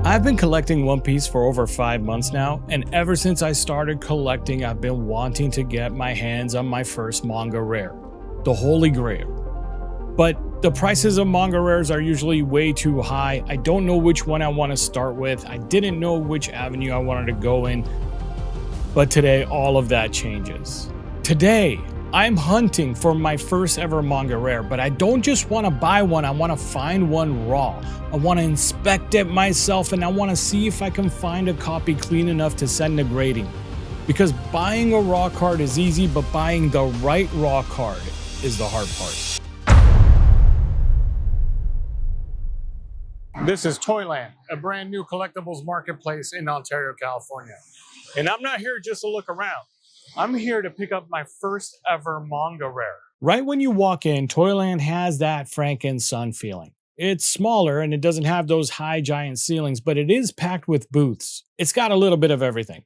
I've been collecting One Piece for over 5 months now, and ever since I started collecting, I've been wanting to get my hands on my first manga rare, the Holy Grail. But the prices of manga rares are usually way too high. I don't know which one I want to start with. I didn't know which avenue I wanted to go in. But today, all of that changes. Today, I'm hunting for my first ever manga rare, but I don't just want to buy one, I want to find one raw. I want to inspect it myself, and I want to see if I can find a copy clean enough to send to grading. Because buying a raw card is easy, but buying the right raw card is the hard part. This is Toyland, a brand new collectibles marketplace in Ontario, California. And I'm not here just to look around. I'm here to pick up my first ever manga rare. Right when you walk in, Toyland has that Franken-Son feeling. It's smaller and it doesn't have those high giant ceilings, but it is packed with booths. It's got a little bit of everything.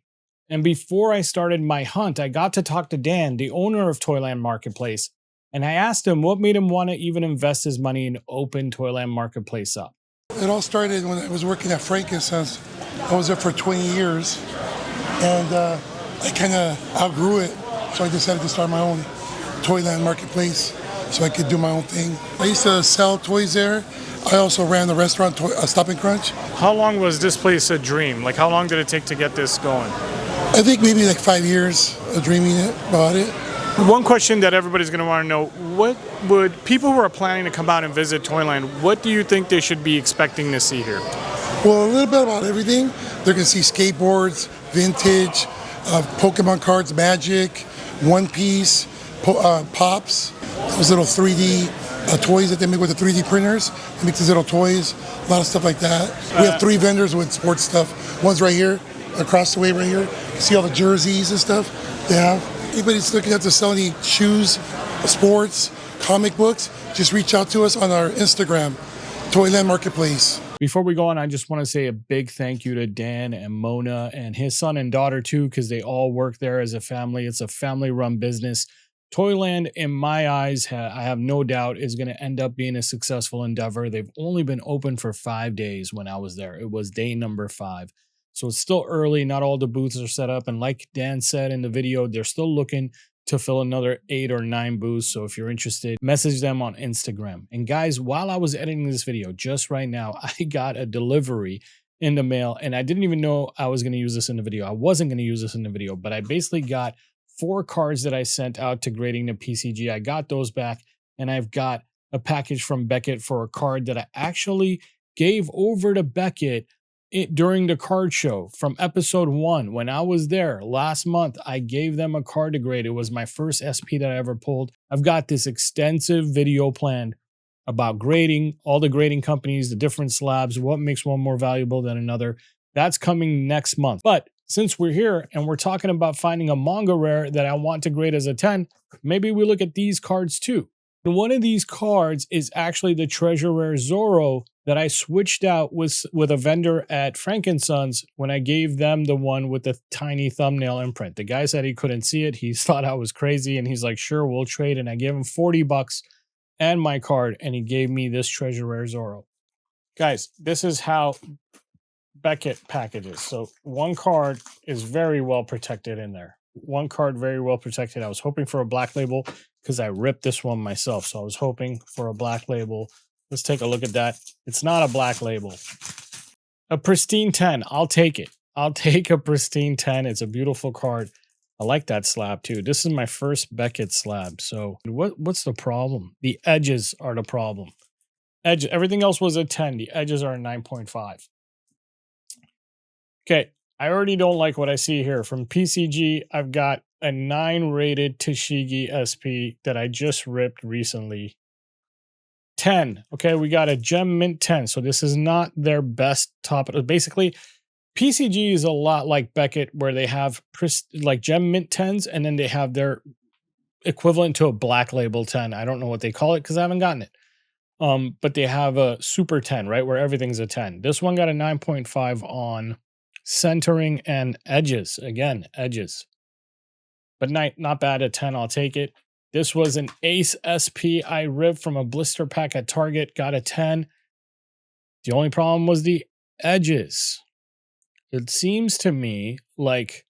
And before I started my hunt, I got to talk to Dan, the owner of Toyland Marketplace, and I asked him what made him want to even invest his money and open Toyland Marketplace up. It all started when I was working at Franken-Son's. I was there for 20 years, and I kind of outgrew it, so I decided to start my own Toyland Marketplace so I could do my own thing. I used to sell toys there. I also ran the restaurant, Stop and Crunch. How long was this place a dream? Like, how long did it take to get this going? I think maybe like 5 years of dreaming about it. One question that everybody's going to want to know, what would people who are planning to come out and visit Toyland, what do you think they should be expecting to see here? Well, a little bit about everything. They're going to see skateboards, vintage, Pokemon cards, Magic, One Piece, Pops, those little 3D toys that they make with the 3D printers. They make these little toys, a lot of stuff like that. We have 3 vendors with sports stuff. One's right here, across the way right here. You can see all the jerseys and stuff they have. Anybody's looking at to sell any shoes, sports, comic books, just reach out to us on our Instagram, Toyland Marketplace. Before we go on, I just want to say a big thank you to Dan and Mona and his son and daughter too, because they all work there as a family. It's a family-run business. Toyland, in my eyes, I have no doubt, is going to end up being a successful endeavor. They've only been open for 5 days when I was there. It was day number 5. So it's still early. Not all the booths are set up. And like Dan said in the video, they're still looking to fill another 8 or 9 booths. So if you're interested, message them on Instagram. And guys, while I was editing this video, just right now, I got a delivery in the mail. And I didn't even know I was going to use this in the video. I wasn't going to use this in the video, but I basically got 4 cards that I sent out to grading to PCG. I got those back, and I've got a package from Beckett for a card that I actually gave over to Beckett during the card show from episode 1. When I was there last month, I gave them a card to grade. It was my first SP that I ever pulled. I've got this extensive video planned about grading, all the grading companies, the different slabs, what makes one more valuable than another. That's coming next month. But since we're here and we're talking about finding a manga rare that I want to grade as a 10, maybe we look at these cards too. And one of these cards is actually the Treasure Rare Zoro that I switched out with a vendor at Franken-Son's when I gave them the one with the tiny thumbnail imprint. The guy said he couldn't see it. He thought I was crazy, and he's like, sure, we'll trade. And I gave him $40 and my card, and he gave me this Treasure Rare Zoro. Guys, this is how Beckett packages. So one card is very well protected in there. One card very well protected. I was hoping for a black label because I ripped this one myself. So I was hoping for a black label. Let's take a look at that. It's not a black label. A pristine 10. I'll take it. I'll take a pristine 10. It's a beautiful card. I like that slab too. This is my first Beckett slab. So what's the problem? The edges are the problem. Everything else was a 10. The edges are a 9.5. Okay, I already don't like what I see here. From PCG, I've got a 9 rated Tashigi SP that I just ripped recently. 10. Okay, we got a Gem Mint 10. So this is not their best top. Basically, PCG is a lot like Beckett, where they have like Gem Mint 10s, and then they have their equivalent to a black label 10. I don't know what they call it because I haven't gotten it. But they have a Super 10, right, where everything's a 10. This one got a 9.5 on centering and edges. Again, edges. But not bad at 10. I'll take it. This was an Ace SP I ripped from a blister pack at Target. Got a 10. The only problem was the edges. It seems to me like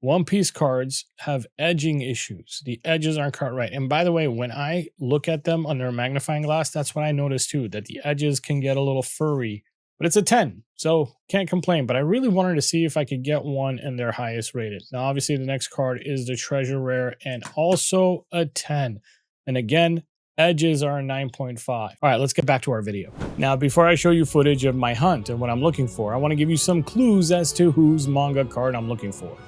One Piece cards have edging issues. The edges aren't cut right. And by the way, when I look at them under a magnifying glass, that's what I noticed too, that the edges can get a little furry. But it's a 10, so can't complain. But I really wanted to see if I could get one and they're highest rated. Now, obviously, the next card is the Treasure Rare and also a 10. And again, edges are a 9.5. All right, let's get back to our video. Now, before I show you footage of my hunt and what I'm looking for, I want to give you some clues as to whose manga card I'm looking for.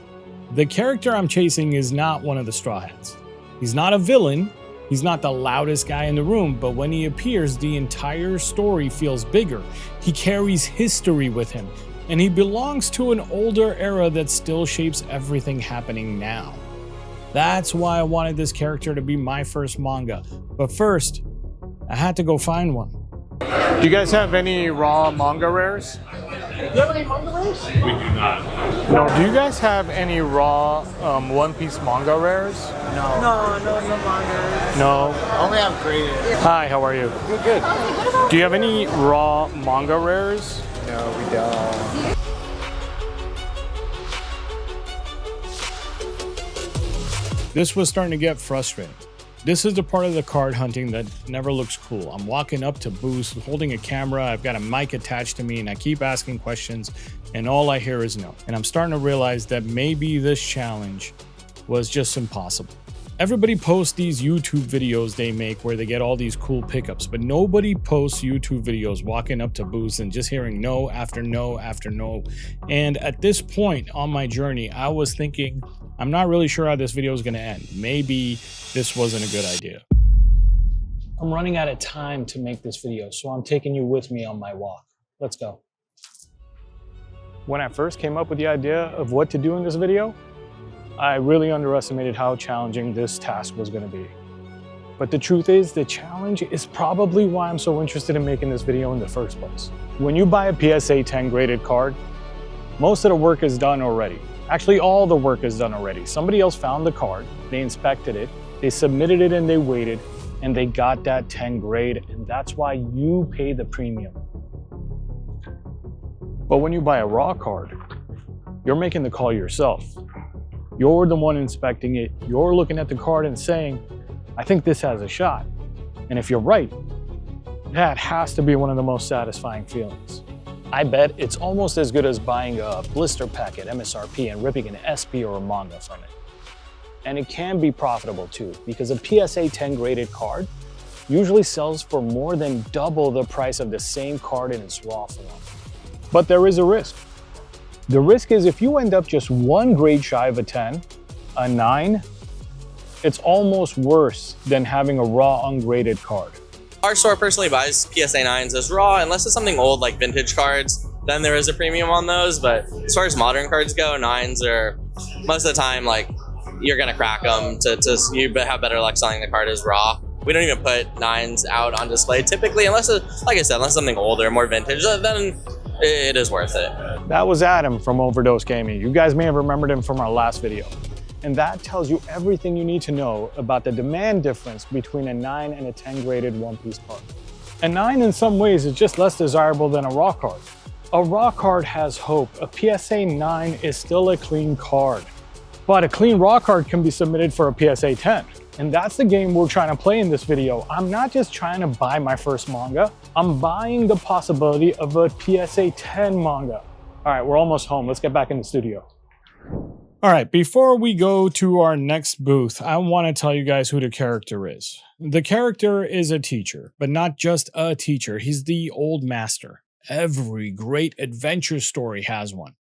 The character I'm chasing is not one of the Straw Hats. He's not a villain. He's not the loudest guy in the room, but when he appears, the entire story feels bigger. He carries history with him, and he belongs to an older era that still shapes everything happening now. That's why I wanted this character to be my first manga. But first, I had to go find one. Do you guys have any raw manga rares? Do you have any manga rares? We do not. No, do you guys have any raw One Piece manga rares? No. No manga. No? Only have graded. Hi, how are you? Good. Do you have any raw manga rares? No, we don't. This was starting to get frustrating. This is the part of the card hunting that never looks cool. I'm walking up to booths holding a camera, I've got a mic attached to me, and I keep asking questions, and all I hear is no. And I'm starting to realize that maybe this challenge was just impossible. Everybody posts these YouTube videos they make where they get all these cool pickups, but nobody posts YouTube videos walking up to booths and just hearing no after no after no. And at this point on my journey, I was thinking, I'm not really sure how this video is going to end. Maybe this wasn't a good idea. I'm running out of time to make this video, so I'm taking you with me on my walk. Let's go. When I first came up with the idea of what to do in this video, I really underestimated how challenging this task was going to be. But the truth is, the challenge is probably why I'm so interested in making this video in the first place. When you buy a PSA 10 graded card, most of the work is done already. Actually, all the work is done already. Somebody else found the card, they inspected it, they submitted it and they waited, and they got that 10 grade, and that's why you pay the premium. But when you buy a raw card, you're making the call yourself. You're the one inspecting it, you're looking at the card and saying, I think this has a shot. And if you're right, that has to be one of the most satisfying feelings. I bet it's almost as good as buying a blister pack at MSRP and ripping an SP or a manga from it. And it can be profitable too, because a PSA 10 graded card usually sells for more than double the price of the same card in its raw form. But there is a risk. The risk is if you end up just one grade shy of a 10, a 9, it's almost worse than having a raw ungraded card. Our store personally buys PSA 9s as raw, unless it's something old like vintage cards, then there is a premium on those. But as far as modern cards go, 9s are most of the time like you're gonna crack them you have better luck selling the card as raw. We don't even put 9s out on display typically, unless like I said, unless something older, more vintage, then it is worth it. That was Adam from Overdose Gaming. You guys may have remembered him from our last video. And that tells you everything you need to know about the demand difference between a 9 and a 10 graded One Piece card. A 9 in some ways is just less desirable than a raw card. A raw card has hope. A PSA 9 is still a clean card. But a clean raw card can be submitted for a PSA 10. And that's the game we're trying to play in this video. I'm not just trying to buy my first manga, I'm buying the possibility of a PSA 10 manga. All right, we're almost home. Let's get back in the studio. All right, before we go to our next booth, I want to tell you guys who the character is. The character is a teacher, but not just a teacher. He's the old master. Every great adventure story has one.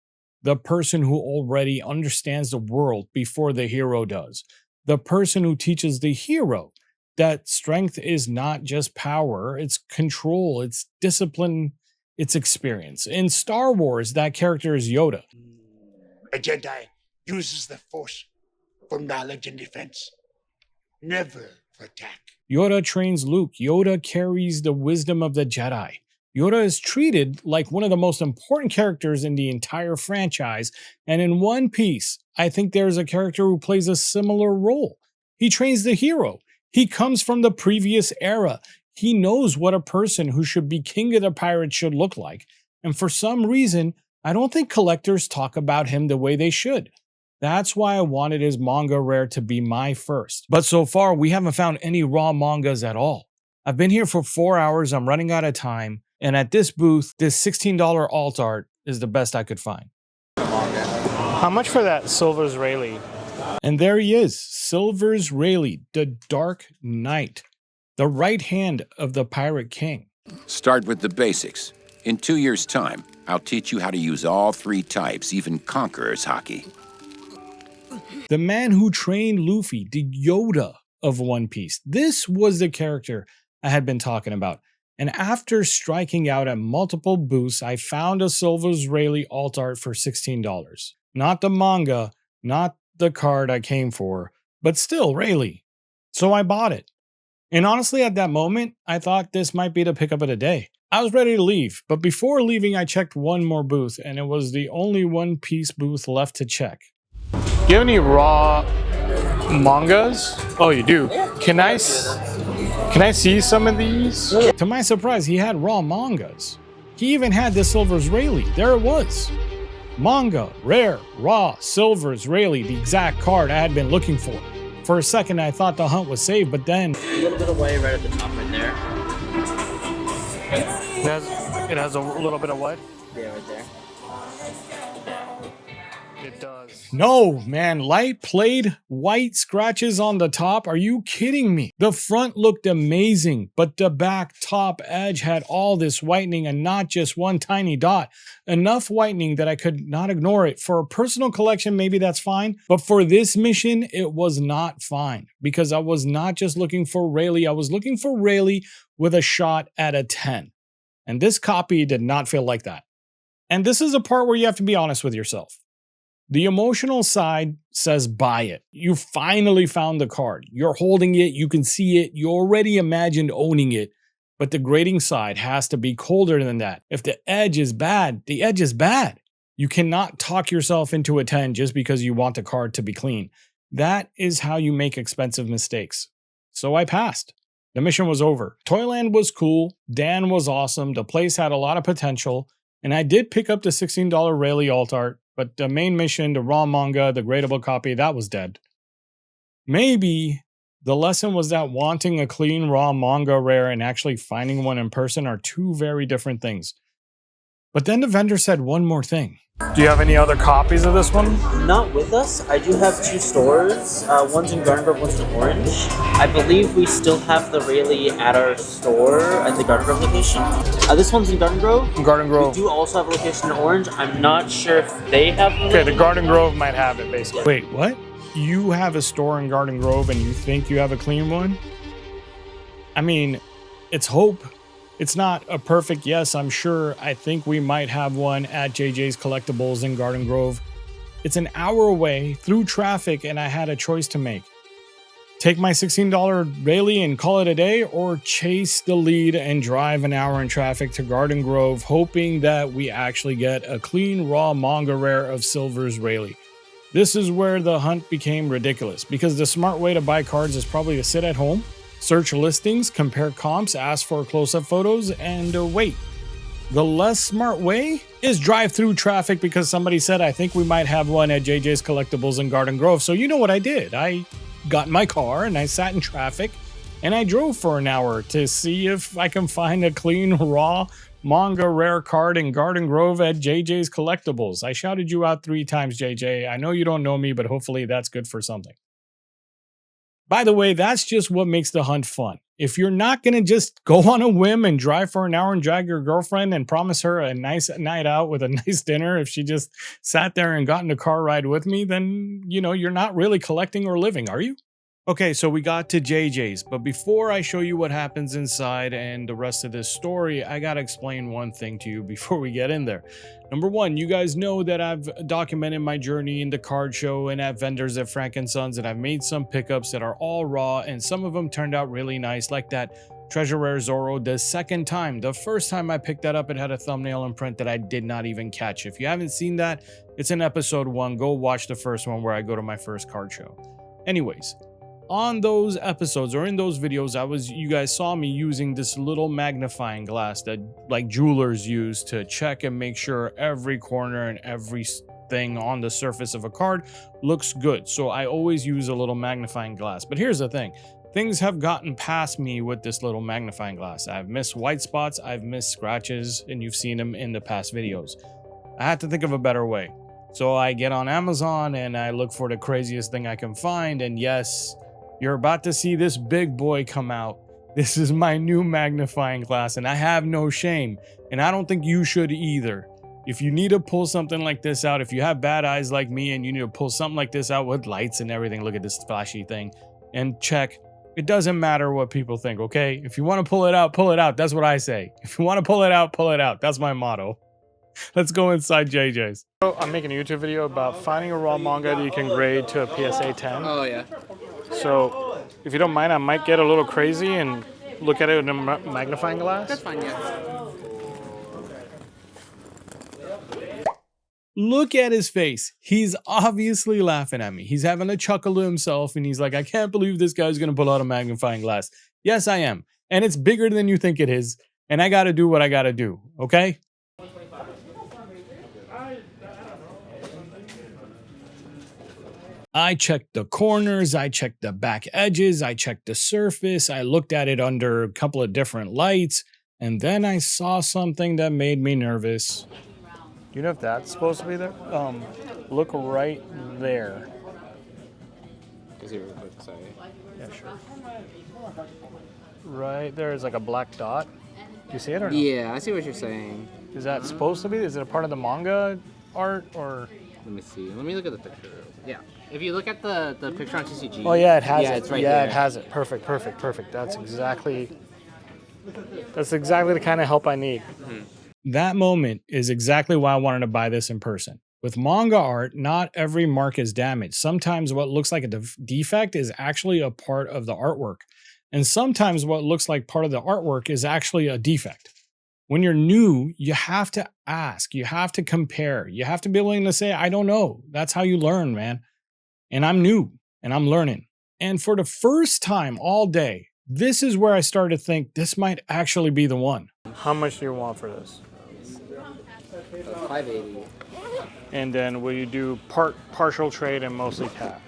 The person who already understands the world before the hero does. The person who teaches the hero that strength is not just power, it's control, it's discipline, it's experience. In Star Wars, that character is Yoda. A Jedi uses the Force for knowledge and defense, never for attack. Yoda trains Luke. Yoda carries the wisdom of the Jedi. Yoda is treated like one of the most important characters in the entire franchise, and in One Piece, I think there's a character who plays a similar role. He trains the hero. He comes from the previous era. He knows what a person who should be king of the pirates should look like, And for some reason, I don't think collectors talk about him the way they should. That's why I wanted his manga rare to be my first. But so far, we haven't found any raw mangas at all. I've been here for 4 hours, I'm running out of time, and at this booth, this $16 alt art is the best I could find. How much for that Silver's Rayleigh? And there he is, Silver's Rayleigh, the Dark Knight, the right hand of the Pirate King. Start with the basics. In 2 years' time, I'll teach you how to use all 3 types, even Conqueror's Hockey. The man who trained Luffy, the Yoda of One Piece. This was the character I had been talking about. And after striking out at multiple booths, I found a Silver's Rayleigh alt art for $16. Not the manga, not the card I came for, but still Rayleigh. So I bought it. And honestly, at that moment, I thought this might be the pickup of the day. I was ready to leave, but before leaving, I checked one more booth, and it was the only One Piece booth left to check. Do you have any raw mangas? Oh, you do? Can I see some of these? To my surprise, he had raw mangas. He even had the Silver's Rayleigh. There it was. Manga, rare, raw, Silver's Rayleigh, the exact card I had been looking for. For a second, I thought the hunt was saved, but then... A little bit away right at the top right there. It has a little bit of what? Yeah, right there. It does. No, man, light played, white scratches on the top. Are you kidding me? The front looked amazing, but the back top edge had all this whitening and not just one tiny dot. Enough whitening that I could not ignore it. For a personal collection, maybe that's fine, but for this mission, it was not fine because I was not just looking for Rayleigh, I was looking for Rayleigh with a shot at a 10. And this copy did not feel like that. And this is a part where you have to be honest with yourself. The emotional side says buy it. You finally found the card. You're holding it, you can see it, you already imagined owning it, but the grading side has to be colder than that. If the edge is bad, the edge is bad. You cannot talk yourself into a 10 just because you want the card to be clean. That is how you make expensive mistakes. So I passed. The mission was over. Toyland was cool, Dan was awesome, the place had a lot of potential, and I did pick up the $16 Rayleigh alt art, but the main mission, the raw manga, the gradable copy, that was dead. Maybe the lesson was that wanting a clean raw manga rare and actually finding one in person are two very different things. But then the vendor said one more thing. Do you have any other copies of this one? Not with us. I do have 2 stores. One's in Garden Grove, one's in Orange. I believe we still have the Rayleigh at our store at the Garden Grove location. This one's in Garden Grove. Garden Grove. We do also have a location in Orange. I'm not sure if they have one. Okay, the Garden Grove might have it, basically. Wait, what? You have a store in Garden Grove and you think you have a clean one? I mean, it's hope. It's not a perfect yes, I'm sure. I think we might have one at JJ's Collectibles in Garden Grove. It's an hour away through traffic and I had a choice to make. Take my $16 Rayleigh and call it a day, or chase the lead and drive an hour in traffic to Garden Grove hoping that we actually get a clean raw manga rare of Silver's Rayleigh. This is where the hunt became ridiculous because the smart way to buy cards is probably to sit at home, search listings, compare comps, ask for close-up photos, and wait. The less smart way is drive through traffic because somebody said, I think we might have one at JJ's Collectibles in Garden Grove. So you know what I did? I got in my car and I sat in traffic and I drove for an hour to see if I can find a clean, raw manga rare card in Garden Grove at JJ's Collectibles. I shouted you out 3 times, JJ. I know you don't know me, but hopefully that's good for something. By the way, that's just what makes the hunt fun. If you're not going to just go on a whim and drive for an hour and drag your girlfriend and promise her a nice night out with a nice dinner if she just sat there and got in a car ride with me, then, you know, you're not really collecting or living, are you? Okay, so we got to JJ's, but before I show you what happens inside and the rest of this story, I gotta explain one thing to you before we get in there. Number one, you guys know that I've documented my journey in the card show and at vendors at Frank & Sons, and I've made some pickups that are all raw, and some of them turned out really nice, like that Treasure Rare Zoro the second time. The first time I picked that up, it had a thumbnail and print that I did not even catch. If you haven't seen that, it's in episode 1. Go watch the first one where I go to my first card show. Anyways, on those episodes or in those videos, you guys saw me using this little magnifying glass that like jewelers use to check and make sure every corner and every thing on the surface of a card looks good. So I always use a little magnifying glass. But here's the thing. Things have gotten past me with this little magnifying glass. I've missed white spots, I've missed scratches, and you've seen them in the past videos. I had to think of a better way. So I get on Amazon and I look for the craziest thing I can find. And yes, you're about to see this big boy come out. This is my new magnifying glass and I have no shame. And I don't think you should either. If you need to pull something like this out, if you have bad eyes like me and you need to pull something like this out with lights and everything, look at this flashy thing and check. It doesn't matter what people think, okay? If you want to pull it out, pull it out. That's what I say. If you want to pull it out, pull it out. That's my motto. Let's go inside JJ's. So I'm making a YouTube video about finding a raw manga that you can grade to a PSA 10. Oh, yeah. So if you don't mind, I might get a little crazy and look at it in a magnifying glass. That's fine, yeah. Look at his face. He's obviously laughing at me. He's having a chuckle to himself and he's like, I can't believe this guy's going to pull out a magnifying glass. Yes, I am. And it's bigger than you think it is. And I got to do what I got to do. Okay? I checked the corners. I checked the back edges. I checked the surface. I looked at it under a couple of different lights. And then I saw something that made me nervous. Do you know if that's supposed to be there? Look right there. Is it real quick? Sorry. Yeah, sure. Right there is like a black dot. Do you see it or no? Yeah, I see what you're saying. Is that supposed to be? Is it a part of the manga art or? Let me see. Let me look at the picture. Yeah. If you look at the picture on TCG. Oh yeah, it has it. It's right yeah, there. it has it. Perfect, perfect, perfect. That's exactly the kind of help I need. That moment is exactly why I wanted to buy this in person. With manga art, not every mark is damaged. Sometimes what looks like a defect is actually a part of the artwork. And sometimes what looks like part of the artwork is actually a defect. When you're new, you have to ask, you have to compare, you have to be willing to say, I don't know. That's how you learn, man. And I'm new and I'm learning. And for the first time all day, this is where I started to think this might actually be the one. How much do you want for this? 580. And then will you do partial trade and mostly cash?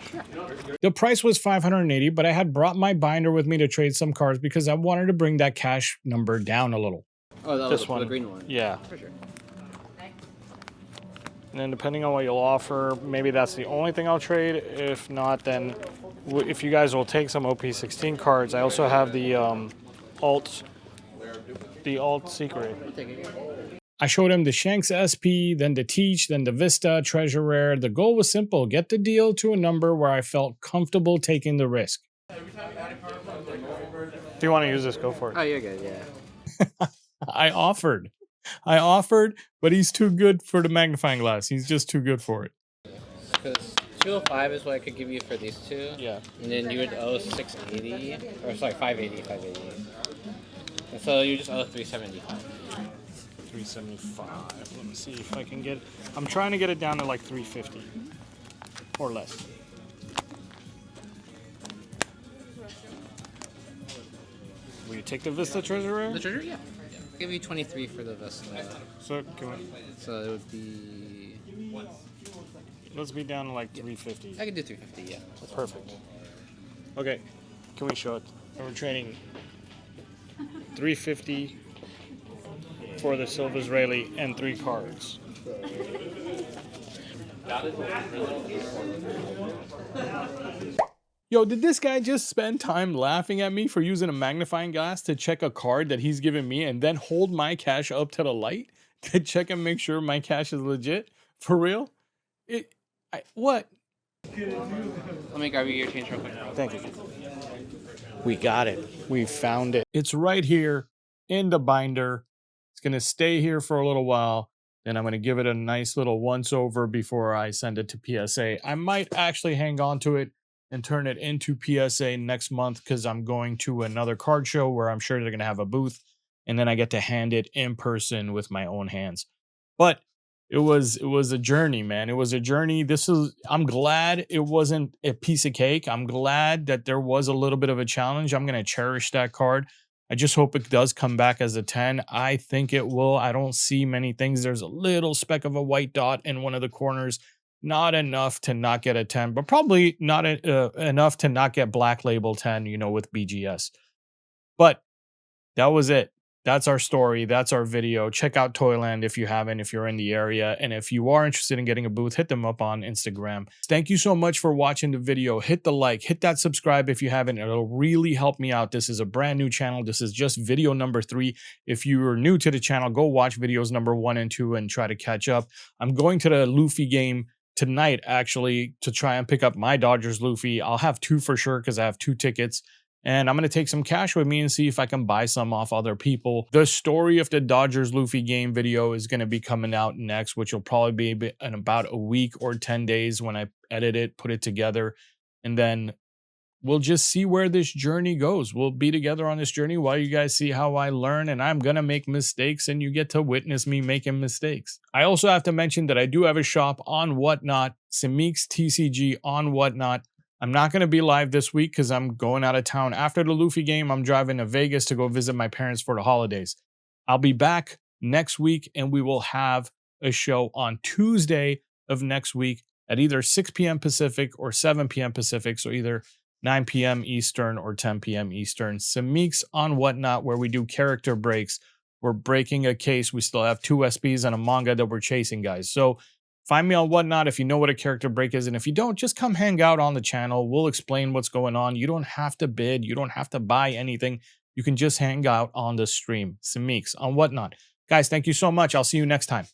The price was $580, but I had brought my binder with me to trade some cards because I wanted to bring that cash number down a little. Oh, This one. the green one. Yeah. For sure. And then depending on what you'll offer, maybe that's the only thing I'll trade. If not, then if you guys will take some OP16 cards, I also have the alt secret. I showed him the Shanks SP, then the Teach, then the Vista, Treasure Rare. The goal was simple, get the deal to a number where I felt comfortable taking the risk. If you want to use this, go for it. Oh, you're good, yeah. I offered, but he's too good for the magnifying glass. He's just too good for it. Because 205 is what I could give you for these two. Yeah. And then you would owe 680, or sorry, 580. And so you just owe 375. 375. Let me see if I can get. I'm trying to get it down to like 350 or less. Will you take the Vista Treasure Rare? The treasure, yeah. I'll give you 23 for the Vesta. So can we, So it would be. let's be down to like 350. I can do 350, yeah. That's perfect. Okay, can we show it? We're trading 350 for the Silver Israeli and 3 cards. Yo, did this guy just spend time laughing at me for using a magnifying glass to check a card that he's given me and then hold my cash up to the light to check and make sure my cash is legit? For real? What? Let me grab you your change real quick. Thank you. We got it. We found it. It's right here in the binder. It's going to stay here for a little while. Then I'm going to give it a nice little once over before I send it to PSA. I might actually hang on to it and turn it into PSA next month because I'm going to another card show where I'm sure they're going to have a booth. And then I get to hand it in person with my own hands. But it was a journey, man. It was a journey. I'm glad it wasn't a piece of cake. I'm glad that there was a little bit of a challenge. I'm gonna cherish that card. I just hope it does come back as a 10. I think it will. I don't see many things. There's a little speck of a white dot in one of the corners. Not enough to not get a 10, but probably not enough to not get Black Label 10, with BGS. But that was it. That's our story. That's our video. Check out Toyland if you haven't, if you're in the area. And if you are interested in getting a booth, hit them up on Instagram. Thank you so much for watching the video. Hit the like, hit that subscribe if you haven't. It'll really help me out. This is a brand new channel. This is just video number 3. If you are new to the channel, go watch videos number 1 and 2 and try to catch up. I'm going to the Luffy game tonight, actually, to try and pick up my Dodgers Luffy. I'll have 2 for sure because I have 2 tickets. And I'm going to take some cash with me and see if I can buy some off other people. The story of the Dodgers Luffy game video is going to be coming out next, which will probably be in about a week or 10 days when I edit it, put it together. And then we'll just see where this journey goes. We'll be together on this journey while you guys see how I learn. And I'm going to make mistakes and you get to witness me making mistakes. I also have to mention that I do have a shop on Whatnot, Samik's TCG on Whatnot. I'm not going to be live this week because I'm going out of town. After the Luffy game, I'm driving to Vegas to go visit my parents for the holidays. I'll be back next week and we will have a show on Tuesday of next week at either 6 p.m. Pacific or 7 p.m. Pacific. So either 9 p.m. Eastern or 10 p.m. Eastern. Samik's on Whatnot, where we do character breaks. We're breaking a case. We still have 2 SPs and a manga that we're chasing, guys. So find me on Whatnot if you know what a character break is. And if you don't, just come hang out on the channel. We'll explain what's going on. You don't have to bid. You don't have to buy anything. You can just hang out on the stream. Samik's on Whatnot. Guys, thank you so much. I'll see you next time.